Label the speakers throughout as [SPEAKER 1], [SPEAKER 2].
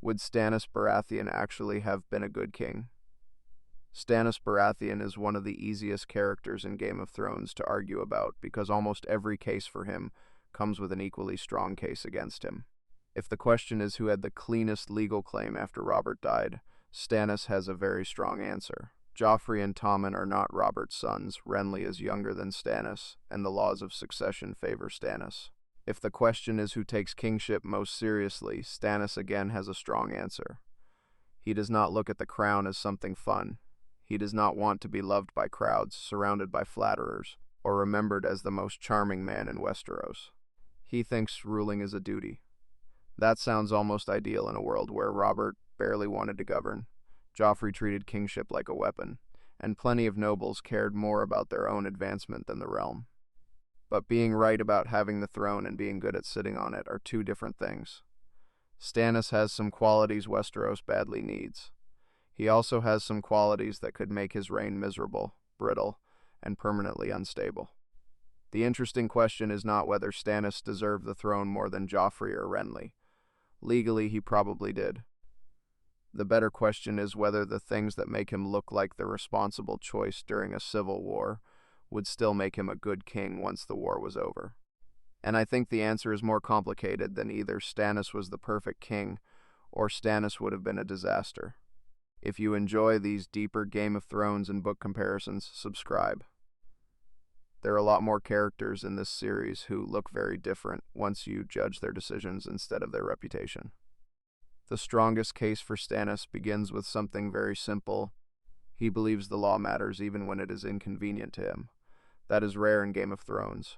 [SPEAKER 1] Would Stannis Baratheon actually have been a good king? Stannis Baratheon is one of the easiest characters in Game of Thrones to argue about because almost every case for him comes with an equally strong case against him. If the question is who had the cleanest legal claim after Robert died, Stannis has a very strong answer. Joffrey and Tommen are not Robert's sons, Renly is younger than Stannis, and the laws of succession favor Stannis. If the question is who takes kingship most seriously, Stannis again has a strong answer. He does not look at the crown as something fun. He does not want to be loved by crowds, surrounded by flatterers, or remembered as the most charming man in Westeros. He thinks ruling is a duty. That sounds almost ideal in a world where Robert barely wanted to govern, Joffrey treated kingship like a weapon, and plenty of nobles cared more about their own advancement than the realm. But being right about having the throne and being good at sitting on it are two different things. Stannis has some qualities Westeros badly needs. He also has some qualities that could make his reign miserable, brittle, and permanently unstable. The interesting question is not whether Stannis deserved the throne more than Joffrey or Renly. Legally, he probably did. The better question is whether the things that make him look like the responsible choice during a civil war would still make him a good king once the war was over. And I think the answer is more complicated than either Stannis was the perfect king or Stannis would have been a disaster. If you enjoy these deeper Game of Thrones and book comparisons, subscribe. There are a lot more characters in this series who look very different once you judge their decisions instead of their reputation. The strongest case for Stannis begins with something very simple. He believes the law matters even when it is inconvenient to him. That is rare in Game of Thrones.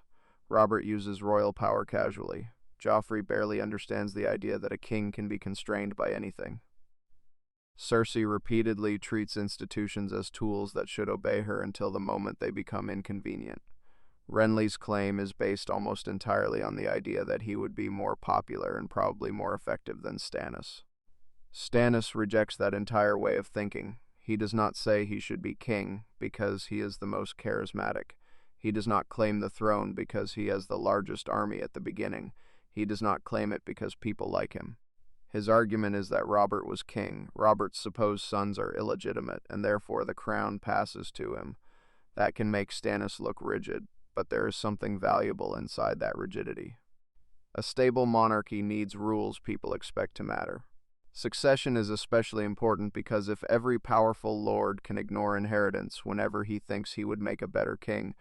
[SPEAKER 1] Robert uses royal power casually. Joffrey barely understands the idea that a king can be constrained by anything. Cersei repeatedly treats institutions as tools that should obey her until the moment they become inconvenient. Renly's claim is based almost entirely on the idea that he would be more popular and probably more effective than Stannis. Stannis rejects that entire way of thinking. He does not say he should be king because he is the most charismatic. He does not claim the throne because he has the largest army at the beginning. He does not claim it because people like him. His argument is that Robert was king. Robert's supposed sons are illegitimate, and therefore the crown passes to him. That can make Stannis look rigid, but there is something valuable inside that rigidity. A stable monarchy needs rules people expect to matter. Succession is especially important because if every powerful lord can ignore inheritance whenever he thinks he would make a better king,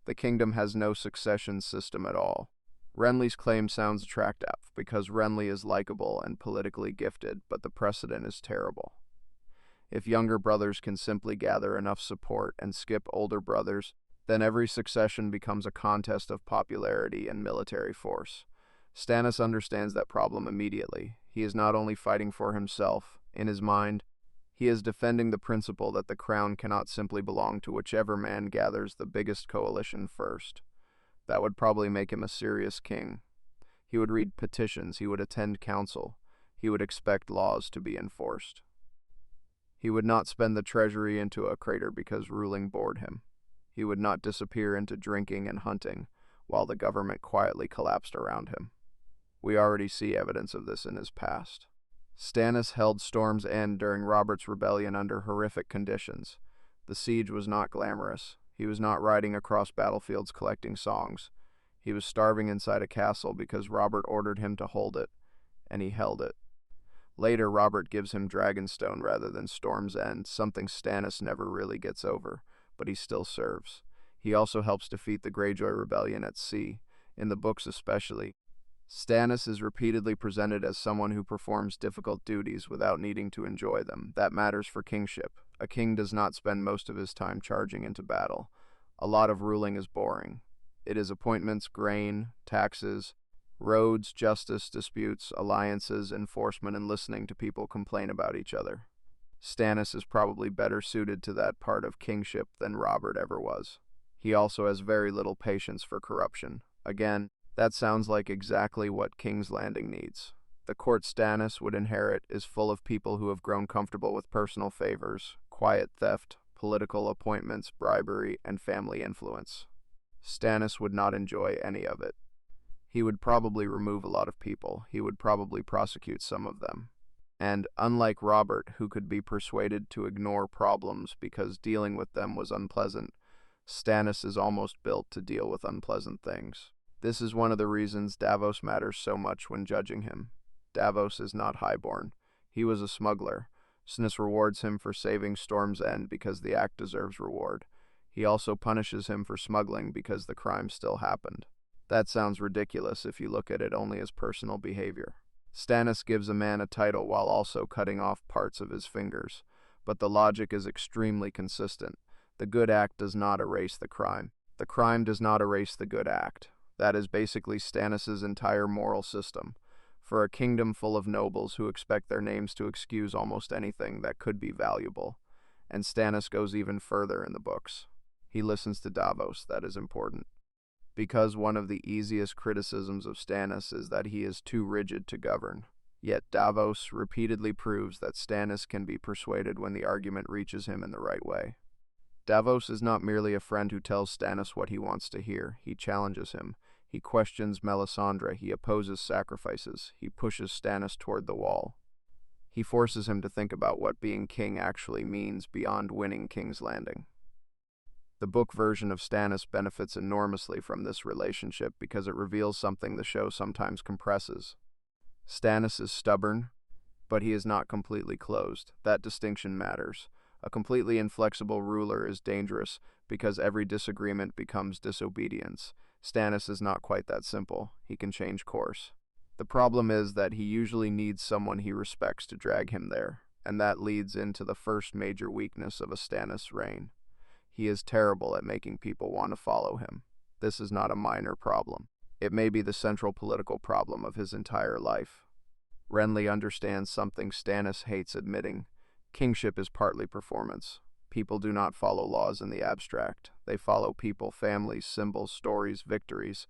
[SPEAKER 1] the kingdom has no succession system at all. Renly's claim sounds attractive because Renly is likable and politically gifted, but the precedent is terrible. If younger brothers can simply gather enough support and skip older brothers, then every succession becomes a contest of popularity and military force. Stannis understands that problem immediately. He is not only fighting for himself. In his mind, he is defending the principle that the crown cannot simply belong to whichever man gathers the biggest coalition first. That would probably make him a serious king. He would read petitions, he would attend council, he would expect laws to be enforced. He would not spend the treasury into a crater because ruling bored him. He would not disappear into drinking and hunting while the government quietly collapsed around him. We already see evidence of this in his past. Stannis held Storm's End during Robert's rebellion under horrific conditions. The siege was not glamorous. He was not riding across battlefields collecting songs. He was starving inside a castle because Robert ordered him to hold it, and he held it. Later, Robert gives him Dragonstone rather than Storm's End, something Stannis never really gets over, but he still serves. He also helps defeat the Greyjoy rebellion at sea, in the books especially. Stannis is repeatedly presented as someone who performs difficult duties without needing to enjoy them. That matters for kingship. A king does not spend most of his time charging into battle. A lot of ruling is boring. It is appointments, grain, taxes, roads, justice, disputes, alliances, enforcement, and listening to people complain about each other. Stannis is probably better suited to that part of kingship than Robert ever was. He also has very little patience for corruption. Again, that sounds like exactly what King's Landing needs. The court Stannis would inherit is full of people who have grown comfortable with personal favors, quiet theft, political appointments, bribery, and family influence. Stannis would not enjoy any of it. He would probably remove a lot of people. He would probably prosecute some of them. And unlike Robert, who could be persuaded to ignore problems because dealing with them was unpleasant, Stannis is almost built to deal with unpleasant things. This is one of the reasons Davos matters so much when judging him. Davos is not highborn. He was a smuggler. Stannis rewards him for saving Storm's End because the act deserves reward. He also punishes him for smuggling because the crime still happened. That sounds ridiculous if you look at it only as personal behavior. Stannis gives a man a title while also cutting off parts of his fingers, but the logic is extremely consistent. The good act does not erase the crime. The crime does not erase the good act. That is basically Stannis' entire moral system. For a kingdom full of nobles who expect their names to excuse almost anything that could be valuable. And Stannis goes even further in the books. He listens to Davos, that is important. Because one of the easiest criticisms of Stannis is that he is too rigid to govern. Yet Davos repeatedly proves that Stannis can be persuaded when the argument reaches him in the right way. Davos is not merely a friend who tells Stannis what he wants to hear. He challenges him. He questions Melisandre. He opposes sacrifices. He pushes Stannis toward the wall. He forces him to think about what being king actually means beyond winning King's Landing. The book version of Stannis benefits enormously from this relationship because it reveals something the show sometimes compresses. Stannis is stubborn, but he is not completely closed. That distinction matters. A completely inflexible ruler is dangerous because every disagreement becomes disobedience. Stannis is not quite that simple. He can change course. The problem is that he usually needs someone he respects to drag him there, and that leads into the first major weakness of a Stannis reign. He is terrible at making people want to follow him. This is not a minor problem. It may be the central political problem of his entire life. Renly understands something Stannis hates admitting. Kingship is partly performance. People do not follow laws in the abstract. They follow people, families, symbols, stories, victories,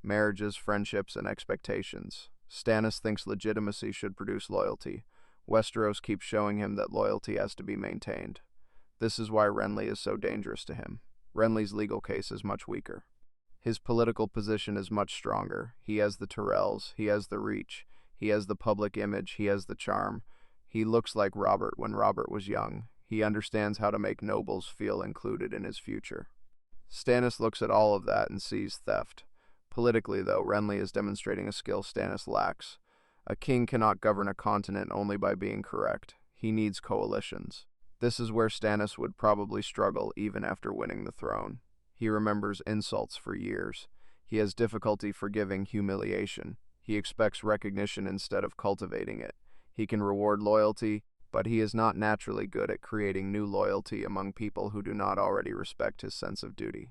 [SPEAKER 1] marriages, friendships, and expectations. Stannis thinks legitimacy should produce loyalty. Westeros keeps showing him that loyalty has to be maintained. This is why Renly is so dangerous to him. Renly's legal case is much weaker. His political position is much stronger. He has the Tyrells, he has the reach, he has the public image, he has the charm. He looks like Robert when Robert was young. He understands how to make nobles feel included in his future. Stannis looks at all of that and sees theft. Politically, though, Renly is demonstrating a skill Stannis lacks. A king cannot govern a continent only by being correct. He needs coalitions. This is where Stannis would probably struggle even after winning the throne. He remembers insults for years. He has difficulty forgiving humiliation. He expects recognition instead of cultivating it. He can reward loyalty, but he is not naturally good at creating new loyalty among people who do not already respect his sense of duty.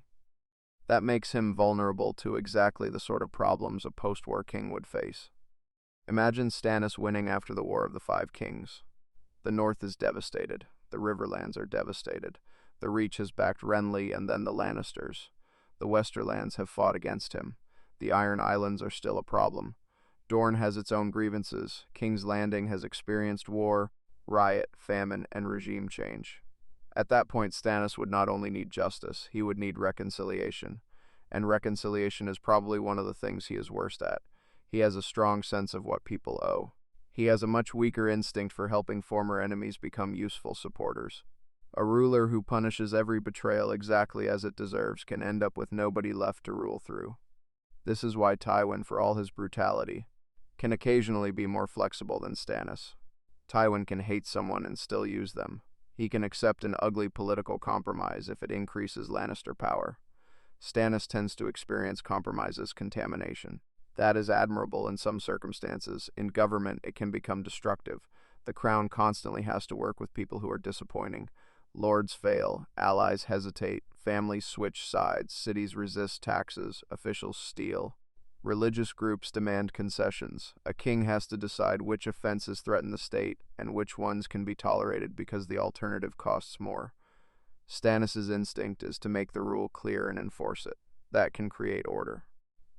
[SPEAKER 1] That makes him vulnerable to exactly the sort of problems a post-war king would face. Imagine Stannis winning after the War of the Five Kings. The North is devastated. The Riverlands are devastated. The Reach has backed Renly and then the Lannisters. The Westerlands have fought against him. The Iron Islands are still a problem. Dorne has its own grievances. King's Landing has experienced war, riot, famine, and regime change. At that point, Stannis would not only need justice, he would need reconciliation. And reconciliation is probably one of the things he is worst at. He has a strong sense of what people owe. He has a much weaker instinct for helping former enemies become useful supporters. A ruler who punishes every betrayal exactly as it deserves can end up with nobody left to rule through. This is why Tywin, for all his brutality, can occasionally be more flexible than Stannis. Tywin can hate someone and still use them. He can accept an ugly political compromise if it increases Lannister power. Stannis tends to experience compromise as contamination. That is admirable in some circumstances. In government, it can become destructive. The crown constantly has to work with people who are disappointing. Lords fail, allies hesitate, families switch sides, cities resist taxes, officials steal. Religious groups demand concessions. A king has to decide which offenses threaten the state and which ones can be tolerated because the alternative costs more. Stannis' instinct is to make the rule clear and enforce it. That can create order.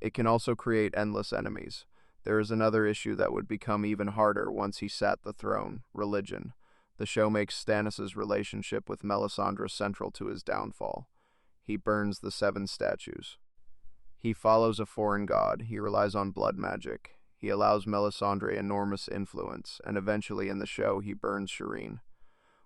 [SPEAKER 1] It can also create endless enemies. There is another issue that would become even harder once he sat the throne: religion. The show makes Stannis' relationship with Melisandre central to his downfall. He burns the 7 statues. He follows a foreign god. He relies on blood magic. He allows Melisandre enormous influence, and eventually in the show he burns Shireen.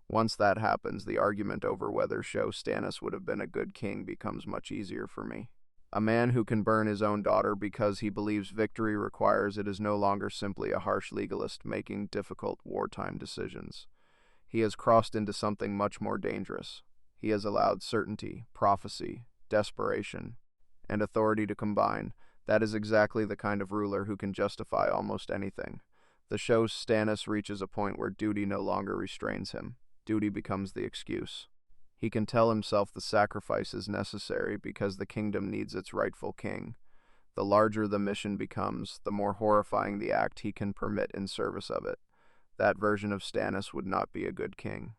[SPEAKER 1] Once that happens, the argument over whether Stannis would have been a good king becomes much easier for me. A man who can burn his own daughter because he believes victory requires it is no longer simply a harsh legalist making difficult wartime decisions. He has crossed into something much more dangerous. He has allowed certainty, prophecy, desperation, and authority to combine. That is exactly the kind of ruler who can justify almost anything. The show's Stannis reaches a point where duty no longer restrains him. Duty becomes the excuse. He can tell himself the sacrifice is necessary because the kingdom needs its rightful king. The larger the mission becomes, the more horrifying the act he can permit in service of it. That version of Stannis would not be a good king.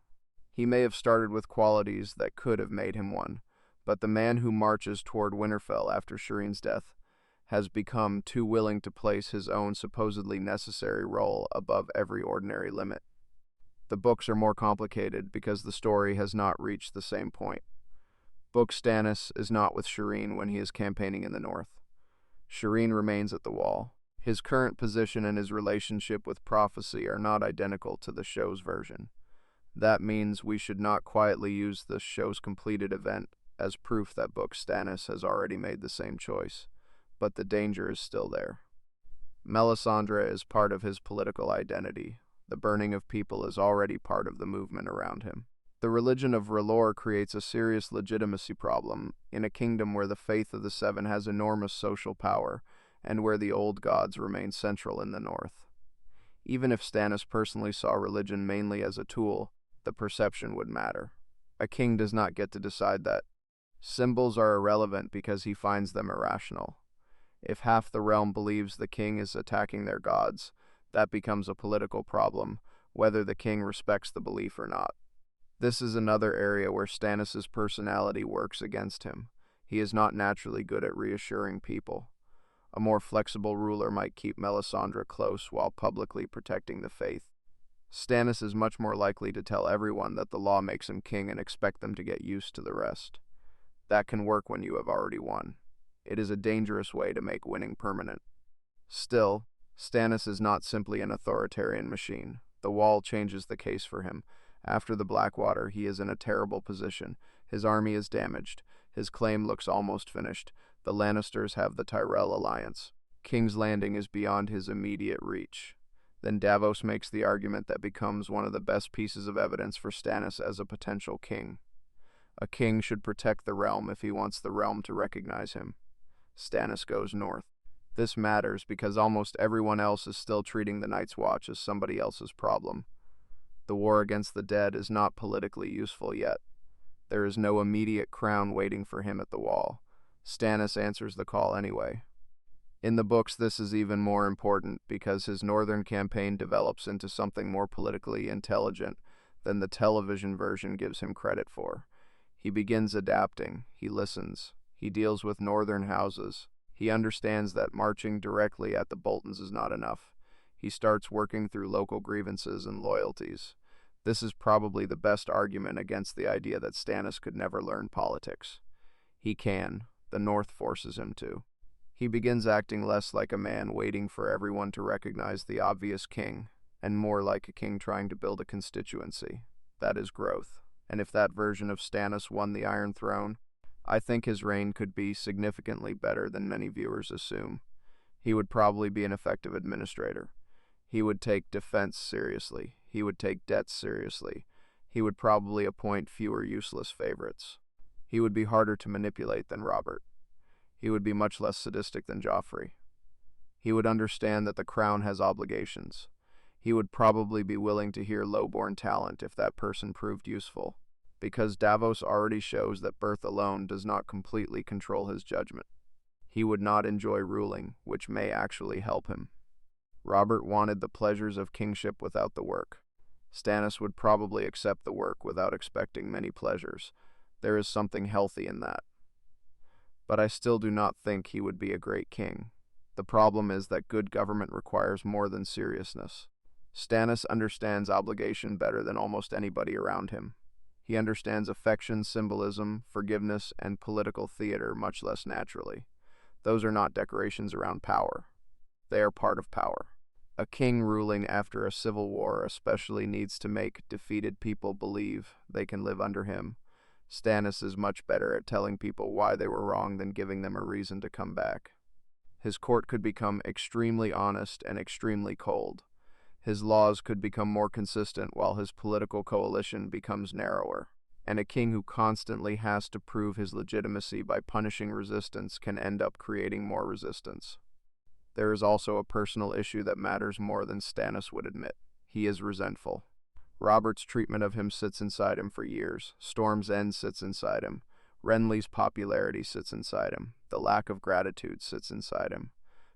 [SPEAKER 1] He may have started with qualities that could have made him one, but the man who marches toward Winterfell after Shireen's death has become too willing to place his own supposedly necessary role above every ordinary limit. The books are more complicated because the story has not reached the same point. Book Stannis is not with Shireen when he is campaigning in the north. Shireen remains at the Wall. His current position and his relationship with prophecy are not identical to the show's version. That means we should not quietly use the show's completed event as proof that Book Stannis has already made the same choice, but the danger is still there. Melisandre is part of his political identity. The burning of people is already part of the movement around him. The religion of R'hllor creates a serious legitimacy problem in a kingdom where the faith of the Seven has enormous social power and where the old gods remain central in the north. Even if Stannis personally saw religion mainly as a tool, the perception would matter. A king does not get to decide that. Symbols are irrelevant because he finds them irrational. If half the realm believes the king is attacking their gods, that becomes a political problem, whether the king respects the belief or not. This is another area where Stannis' personality works against him. He is not naturally good at reassuring people. A more flexible ruler might keep Melisandre close while publicly protecting the faith. Stannis is much more likely to tell everyone that the law makes him king and expect them to get used to the rest. That can work when you have already won. It is a dangerous way to make winning permanent. Still, Stannis is not simply an authoritarian machine. The Wall changes the case for him. After the Blackwater, he is in a terrible position. His army is damaged. His claim looks almost finished. The Lannisters have the Tyrell alliance. King's Landing is beyond his immediate reach. Then Davos makes the argument that becomes one of the best pieces of evidence for Stannis as a potential king. A king should protect the realm if he wants the realm to recognize him. Stannis goes north. This matters because almost everyone else is still treating the Night's Watch as somebody else's problem. The war against the dead is not politically useful yet. There is no immediate crown waiting for him at the Wall. Stannis answers the call anyway. In the books, this is even more important because his northern campaign develops into something more politically intelligent than the television version gives him credit for. He begins adapting, he listens, he deals with northern houses. He understands that marching directly at the Boltons is not enough. He starts working through local grievances and loyalties. This is probably the best argument against the idea that Stannis could never learn politics. He can. The North forces him to. He begins acting less like a man waiting for everyone to recognize the obvious king, and more like a king trying to build a constituency. That is growth. And if that version of Stannis won the Iron Throne, I think his reign could be significantly better than many viewers assume. He would probably be an effective administrator. He would take defense seriously. He would take debts seriously. He would probably appoint fewer useless favorites. He would be harder to manipulate than Robert. He would be much less sadistic than Joffrey. He would understand that the crown has obligations. He would probably be willing to hear low-born talent if that person proved useful, because Davos already shows that birth alone does not completely control his judgment. He would not enjoy ruling, which may actually help him. Robert wanted the pleasures of kingship without the work. Stannis would probably accept the work without expecting many pleasures. There is something healthy in that. But I still do not think he would be a great king. The problem is that good government requires more than seriousness. Stannis understands obligation better than almost anybody around him. He understands affection, symbolism, forgiveness, and political theater much less naturally. Those are not decorations around power. They are part of power. A king ruling after a civil war especially needs to make defeated people believe they can live under him. Stannis is much better at telling people why they were wrong than giving them a reason to come back. His court could become extremely honest and extremely cold. His laws could become more consistent while his political coalition becomes narrower. And a king who constantly has to prove his legitimacy by punishing resistance can end up creating more resistance. There is also a personal issue that matters more than Stannis would admit. He is resentful. Robert's treatment of him sits inside him for years. Storm's End sits inside him. Renly's popularity sits inside him. The lack of gratitude sits inside him.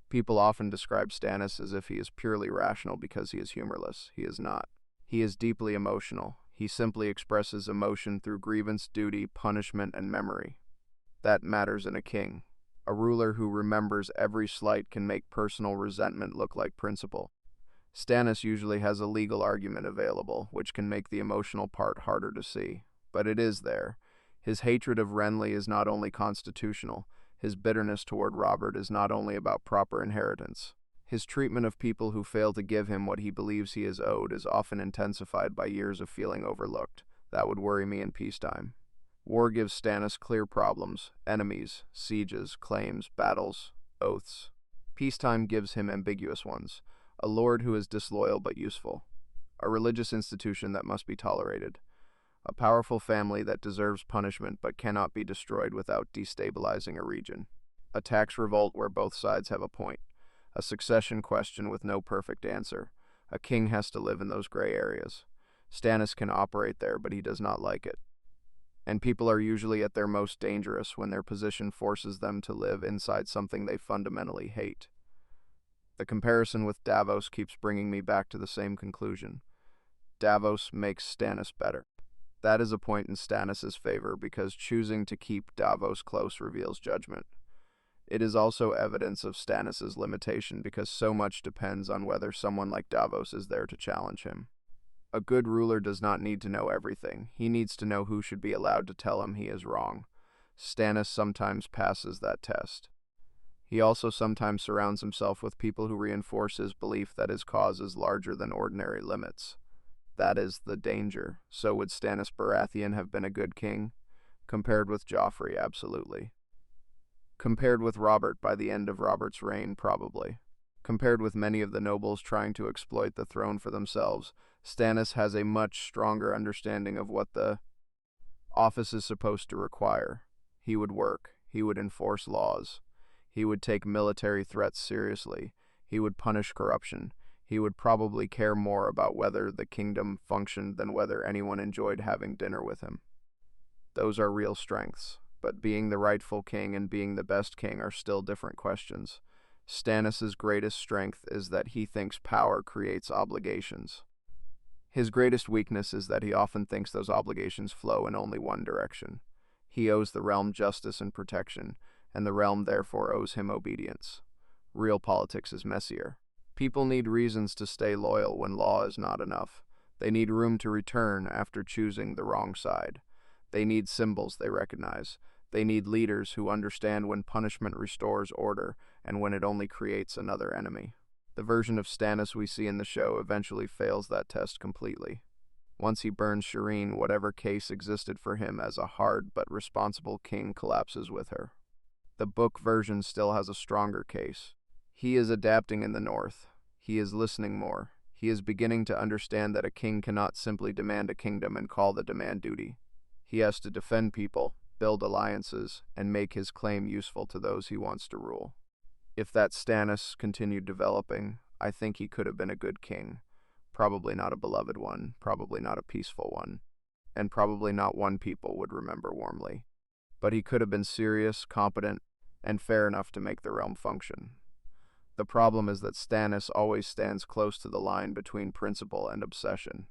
[SPEAKER 1] People often describe Stannis as if he is purely rational because he is humorless. He is not. He is deeply emotional. He simply expresses emotion through grievance, duty, punishment, and memory. That matters in a king. A ruler who remembers every slight can make personal resentment look like principle. Stannis usually has a legal argument available, which can make the emotional part harder to see. But it is there. His hatred of Renly is not only constitutional. His bitterness toward Robert is not only about proper inheritance. His treatment of people who fail to give him what he believes he is owed is often intensified by years of feeling overlooked. That would worry me in peacetime. War gives Stannis clear problems: enemies, sieges, claims, battles, oaths. Peacetime gives him ambiguous ones: a lord who is disloyal but useful, a religious institution that must be tolerated, a powerful family that deserves punishment but cannot be destroyed without destabilizing a region, a tax revolt where both sides have a point, a succession question with no perfect answer. A king has to live in those gray areas. Stannis can operate there, but he does not like it. And people are usually at their most dangerous when their position forces them to live inside something they fundamentally hate. The comparison with Davos keeps bringing me back to the same conclusion. Davos makes Stannis better. That is a point in Stannis' favor because choosing to keep Davos close reveals judgment. It is also evidence of Stannis' limitation because so much depends on whether someone like Davos is there to challenge him. A good ruler does not need to know everything. He needs to know who should be allowed to tell him he is wrong. Stannis sometimes passes that test. He also sometimes surrounds himself with people who reinforce his belief that his cause is larger than ordinary limits. That is the danger. So would Stannis Baratheon have been a good king? Compared with Joffrey, absolutely. Compared with Robert by the end of Robert's reign, probably. Compared with many of the nobles trying to exploit the throne for themselves, Stannis has a much stronger understanding of what the office is supposed to require. He would work. He would enforce laws. He would take military threats seriously. He would punish corruption. He would probably care more about whether the kingdom functioned than whether anyone enjoyed having dinner with him. Those are real strengths, but being the rightful king and being the best king are still different questions. Stannis' greatest strength is that he thinks power creates obligations. His greatest weakness is that he often thinks those obligations flow in only one direction. He owes the realm justice and protection, and the realm therefore owes him obedience. Real politics is messier. People need reasons to stay loyal when law is not enough. They need room to return after choosing the wrong side. They need symbols they recognize. They need leaders who understand when punishment restores order and when it only creates another enemy. The version of Stannis we see in the show eventually fails that test completely. Once he burns Shireen, whatever case existed for him as a hard but responsible king collapses with her. The book version still has a stronger case. He is adapting in the north. He is listening more. He is beginning to understand that a king cannot simply demand a kingdom and call the demand duty. He has to defend people, build alliances, and make his claim useful to those he wants to rule. If that Stannis continued developing, I think he could have been a good king. Probably not a beloved one, probably not a peaceful one, and probably not one people would remember warmly. But he could have been serious, competent, and fair enough to make the realm function. The problem is that Stannis always stands close to the line between principle and obsession.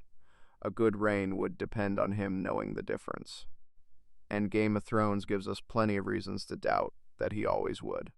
[SPEAKER 1] A good reign would depend on him knowing the difference. And Game of Thrones gives us plenty of reasons to doubt that he always would.